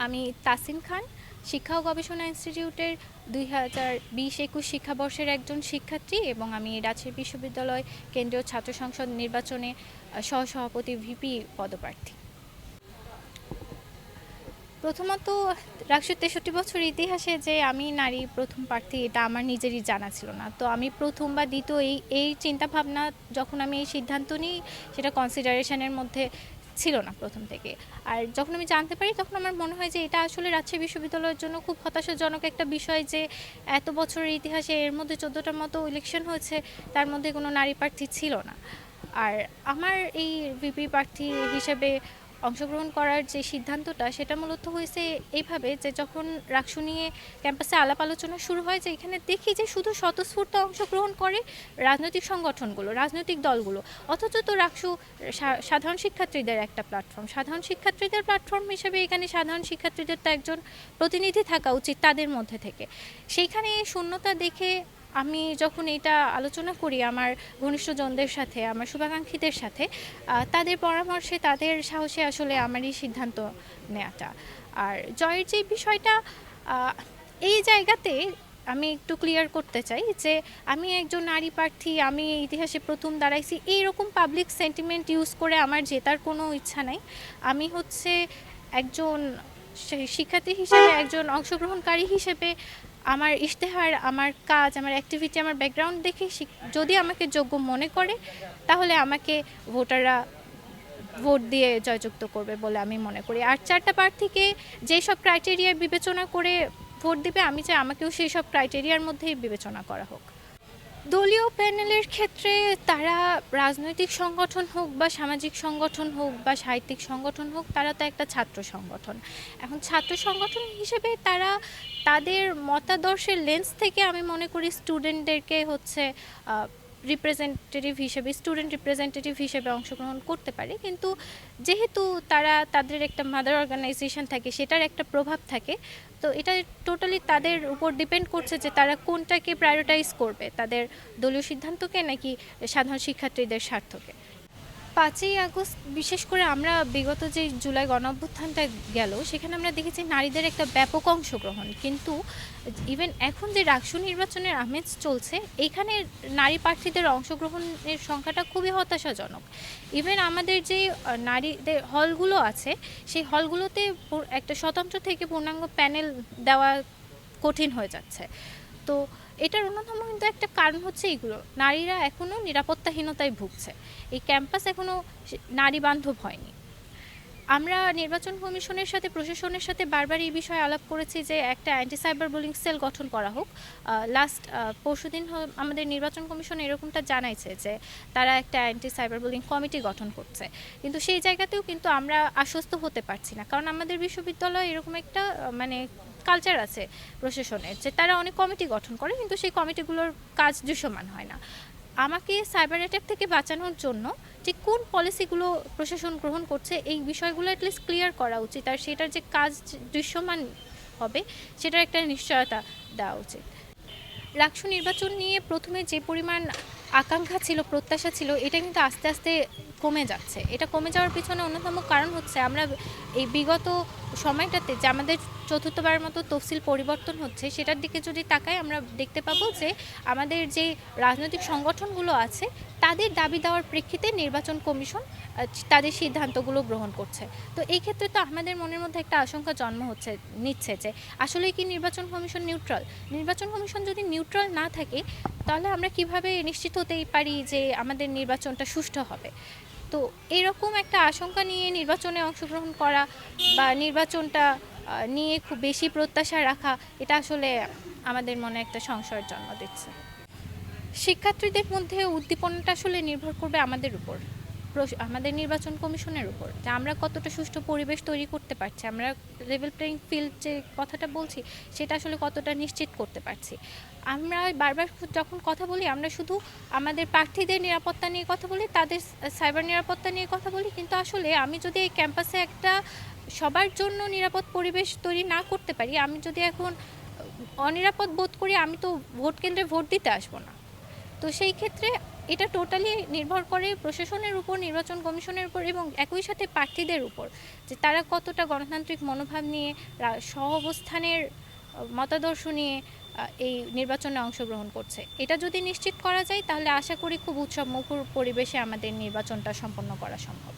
আমি তাসিন খান, শিক্ষা ও গবেষণা ইনস্টিটিউটের 2020-21 শিক্ষাবর্ষের একজন শিক্ষার্থী এবং আমি রাজশাহী বিশ্ববিদ্যালয় কেন্দ্রীয় ছাত্র সংসদ নির্বাচনে সহসভাপতি ভিপি পদপ্রার্থী। প্রথমত, রাকসুর 63 বছর ইতিহাসে যে আমি নারী প্রথম প্রার্থী এটা আমার নিজেরই জানা ছিল না। তো আমি প্রথম বা দ্বিতীয় এই চিন্তাভাবনা যখন আমি এই সিদ্ধান্ত নিই সেটা কনসিডারেশনের মধ্যে ছিল না প্রথম থেকে। আর যখন আমি জানতে পারি তখন আমার মনে হয় যে এটা আসলে রাজশাহী বিশ্ববিদ্যালয়ের জন্য খুব হতাশাজনক একটা বিষয় যে এত বছরের ইতিহাসে এর মধ্যে 14টার মতো ইলেকশন হয়েছে, তার মধ্যে কোনো নারী প্রার্থী ছিল না। আর আমার এই ভিপি প্রার্থী হিসেবে অংশগ্রহণ করার যে সিদ্ধান্তটা সেটা মূলত হয়েছে এইভাবে যে যখন রাকসু নিয়ে ক্যাম্পাসে আলাপ আলোচনা শুরু হয় যে এখানে দেখি যে শুধু স্বতঃস্ফূর্ত অংশগ্রহণ করে রাজনৈতিক সংগঠনগুলো, রাজনৈতিক দলগুলো, অথচ তো রাকসু সাধারণ শিক্ষার্থীদের একটা প্ল্যাটফর্ম। সাধারণ শিক্ষার্থীদের প্ল্যাটফর্ম হিসেবে এখানে সাধারণ শিক্ষার্থীদের তো একজন প্রতিনিধি থাকা উচিত তাদের মধ্যে থেকে। সেইখানে শূন্যতা দেখে আমি যখন এটা আলোচনা করি আমার ঘনিষ্ঠজনদের সাথে, আমার শুভাকাঙ্ক্ষীদের সাথে, তাদের পরামর্শে, তাদের সাহসে আসলে আমারই সিদ্ধান্ত নেওয়াটা। আর জয়ের যে বিষয়টা, এই জায়গাতে আমি একটু ক্লিয়ার করতে চাই যে আমি একজন নারী প্রার্থী, আমি ইতিহাসে প্রথম দাঁড়াইছি, এইরকম পাবলিক সেন্টিমেন্ট ইউজ করে আমার জেতার কোনো ইচ্ছা নাই। আমি হচ্ছে একজন শিক্ষার্থী হিসেবে, একজন অংশগ্রহণকারী হিসেবে আমার ইশতেহার, আমার কাজ, আমার অ্যাক্টিভিটি, আমার ব্যাকগ্রাউন্ড দেখে যদি আমাকে যোগ্য মনে করে তাহলে আমাকে ভোটাররা ভোট দিয়ে জয়যুক্ত করবে বলে আমি মনে করি। আর 4টা প্রার্থীকে যেসব ক্রাইটেরিয়া বিবেচনা করে ভোট দিবে আমি চাই আমাকেও সেই সব ক্রাইটেরিয়ার মধ্যেই বিবেচনা করা হোক। দলীয় প্যানেলের ক্ষেত্রে তারা রাজনৈতিক সংগঠন হোক বা সামাজিক সংগঠন হোক বা সাহিত্যিক সংগঠন হোক, তারা তো একটা ছাত্র সংগঠন। এখন ছাত্র সংগঠন হিসেবে তারা তাদের মতাদর্শের লেন্স থেকে আমি মনে করি স্টুডেন্টদেরকে হচ্ছে রিপ্রেজেন্টেটিভ হিসেবে, স্টুডেন্ট রিপ্রেজেন্টেটিভ হিসেবে অংশগ্রহণ করতে পারে। কিন্তু যেহেতু তারা তাদের একটা মাদার অর্গানাইজেশন থাকে, সেটার একটা প্রভাব থাকে, তো এটা টোটালি তাদের উপর ডিপেন্ড করছে যে তারা কোনটাকে প্রায়োরিটাইজ করবে, তাদের দলীয় সিদ্ধান্তকে নাকি সাধারণ শিক্ষার্থীদের স্বার্থকে। 5ই আগস্ট বিশেষ করে আমরা বিগত যে জুলাই গণঅভ্যুত্থানটা গেল সেখানে আমরা দেখেছি নারীদের একটা ব্যাপক অংশগ্রহণ, কিন্তু ইভেন এখন যে রাকসু নির্বাচনের আমেজ চলছে এইখানে নারী প্রার্থীদের অংশগ্রহণের সংখ্যাটা খুবই হতাশাজনক। ইভেন আমাদের যে নারীদের হলগুলো আছে সেই হলগুলোতে একটা স্বতন্ত্র থেকে পূর্ণাঙ্গ প্যানেল দেওয়া কঠিন হয়ে যাচ্ছে। তো এটার অন্যতম কিন্তু একটা কারণ হচ্ছে এইগুলো, নারীরা এখনও নিরাপত্তাহীনতায় ভুগছে, এই ক্যাম্পাস এখনও নারী বান্ধব হয়নি। আমরা নির্বাচন কমিশনের সাথে, প্রশাসনের সাথে বারবার এই বিষয়ে আলাপ করেছি যে একটা অ্যান্টি সাইবার বুলিং সেল গঠন করা হোক। লাস্ট পরশুদিন আমাদের নির্বাচন কমিশন এরকমটা জানাইছে যে তারা একটা অ্যান্টি সাইবার বুলিং কমিটি গঠন করছে, কিন্তু সেই জায়গাতেও কিন্তু আমরা আশ্বস্ত হতে পারছি না, কারণ আমাদের বিশ্ববিদ্যালয়ে এরকম একটা মানে কালচার আছে প্রশাসনের যে তারা অনেক কমিটি গঠন করে কিন্তু সেই কমিটিগুলোর কাজ দৃশ্যমান হয় না। আমাকে সাইবার অ্যাটাক থেকে বাঁচানোর জন্য যে কোন পলিসিগুলো প্রশাসন গ্রহণ করছে এই বিষয়গুলো অ্যাটলিস্ট ক্লিয়ার করা উচিত, আর সেটার যে কাজ দৃশ্যমান হবে সেটার একটা নিশ্চয়তা দেওয়া উচিত। রাকসু নির্বাচন নিয়ে প্রথমে যে পরিমাণ আকাঙ্ক্ষা ছিল, প্রত্যাশা ছিল, এটা কিন্তু আস্তে আস্তে কমে যাচ্ছে। এটা কমে যাওয়ার পিছনে অন্যতম কারণ হচ্ছে আমরা এই বিগত সময়টাতে যে আমাদের চতুর্থবারের মতো তফসিল পরিবর্তন হচ্ছে সেটার দিকে যদি তাকাই আমরা দেখতে পাবো যে আমাদের যে রাজনৈতিক সংগঠনগুলো আছে তাদের দাবি দেওয়ার প্রেক্ষিতে নির্বাচন কমিশন তাদের সিদ্ধান্তগুলো গ্রহণ করছে। তো এই ক্ষেত্রে তো আমাদের মনের মধ্যে একটা আশঙ্কা জন্ম নিচ্ছে যে আসলে কি নির্বাচন কমিশন নিউট্রাল? নির্বাচন কমিশন যদি নিউট্রাল না থাকে তাহলে আমরা কিভাবে নিশ্চিত হতেই পারি যে আমাদের নির্বাচনটা সুষ্ঠু হবে? তো এরকম একটা আশঙ্কা নিয়ে নির্বাচনে অংশগ্রহণ করা বা নির্বাচনটা নিয়ে খুব বেশি প্রত্যাশা রাখা, এটা আসলে আমাদের মনে একটা সংশয়ের জন্ম দিচ্ছে। শিক্ষার্থীদের মধ্যে উদ্দীপনাটা আসলে নির্ভর করবে আমাদের উপর, আমাদের নির্বাচন কমিশনের উপর, যে আমরা কতটা সুষ্ঠু পরিবেশ তৈরি করতে পারছি, আমরা লেভেল প্লেইং ফিল্ড যে কথাটা বলছি সেটা আসলে কতটা নিশ্চিত করতে পারছি। আমরা বারবার যখন কথা বলি আমরা শুধু আমাদের প্রার্থীদের নিরাপত্তা নিয়ে কথা বলি, তাদের সাইবার নিরাপত্তা নিয়ে কথা বলি, কিন্তু আসলে আমি যদি এই ক্যাম্পাসে একটা সবার জন্য নিরাপদ পরিবেশ তৈরি না করতে পারি, আমি যদি এখন অনিরাপদ বোধ করি, আমি তো ভোট কেন্দ্রে ভোট দিতে আসবো না। তো সেই ক্ষেত্রে এটা টোটালি নির্ভর করে প্রশাসনের উপর, নির্বাচন কমিশনের উপর এবং একই সাথে প্রার্থীদের উপর, যে তারা কতটা গণতান্ত্রিক মনোভাব নিয়ে সহাবস্থানের মতাদর্শ নিয়ে এই নির্বাচনে অংশগ্রহণ করছে। এটা যদি নিশ্চিত করা যায় তাহলে আশা করি খুব উৎসবমুখর পরিবেশে আমাদের নির্বাচনটা সম্পন্ন করা সম্ভব।